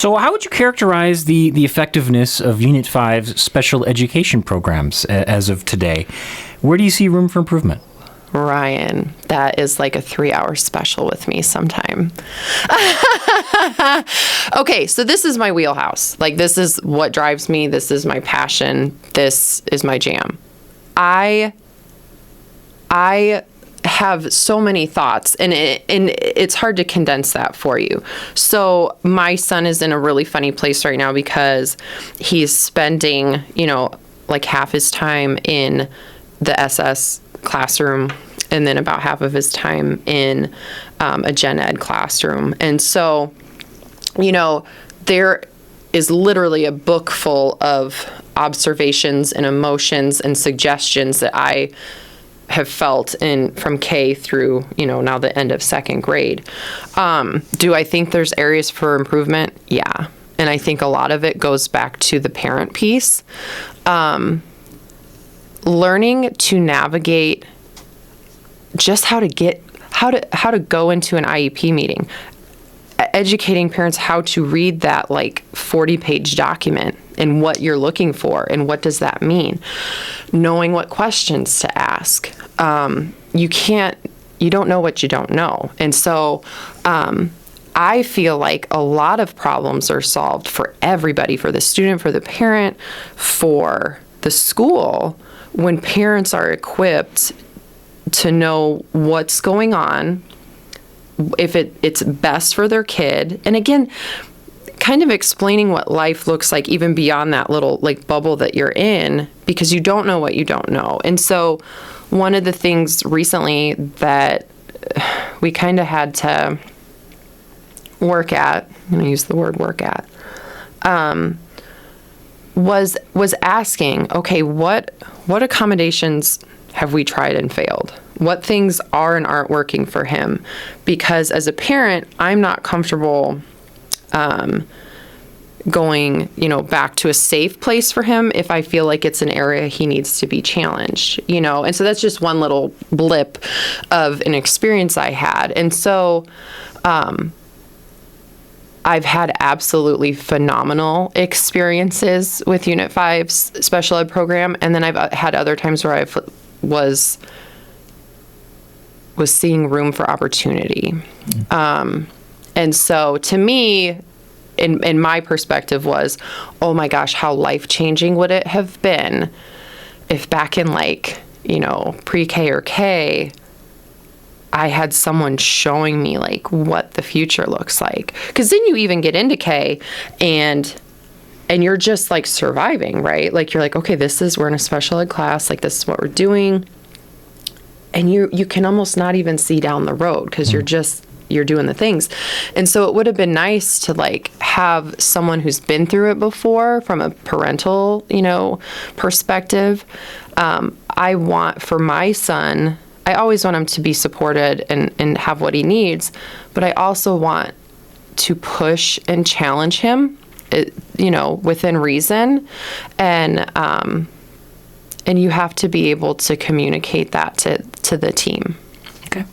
So how would you characterize the effectiveness of Unit 5's special education programs as of today? Where do you see room for improvement? Ryan, that is like a 3-hour special with me sometime. Okay, so this is my wheelhouse. Like, this is what drives me. This is my passion. This is my jam. I have so many thoughts, and it's hard to condense that for you. So my son is in a really funny place right now because he's spending, like half his time in the SS classroom and then about half of his time in a gen ed classroom. And so, there is literally a book full of observations and emotions and suggestions that I have felt from K through, now the end of second grade. Do I think there's areas for improvement? Yeah. And I think a lot of it goes back to the parent piece. Learning to navigate just how to go into an IEP meeting, educating parents how to read that like 40-page document and what you're looking for and what does that mean, knowing what questions to ask. You don't know what you don't know. And so I feel like a lot of problems are solved for everybody, for the student, for the parent, for the school, when parents are equipped to know what's going on, if it's best for their kid. And again, kind of explaining what life looks like even beyond that little like bubble that you're in, because you don't know what you don't know. And so one of the things recently that we kind of had to work at, I'm going to use the word work at, was asking, okay, what accommodations have we tried and failed? What things are and aren't working for him? Because as a parent, I'm not comfortable going, back to a safe place for him if I feel like it's an area he needs to be challenged, And so that's just one little blip of an experience I had. And so I've had absolutely phenomenal experiences with Unit 5's special ed program. And then I've had other times where I was seeing room for opportunity. And so to me, in my perspective was, oh my gosh, how life-changing would it have been if back in pre-K or K, I had someone showing me like what the future looks like. Because then you even get into K and you're just like surviving, right? Like you're like, okay, we're in a special ed class, like this is what we're doing. And you can almost not even see down the road because you're doing the things. And so it would have been nice to like have someone who's been through it before from a parental, perspective. I want for my son, I always want him to be supported and have what he needs, but I also want to push and challenge him, within reason. And you have to be able to communicate that to the team. Okay.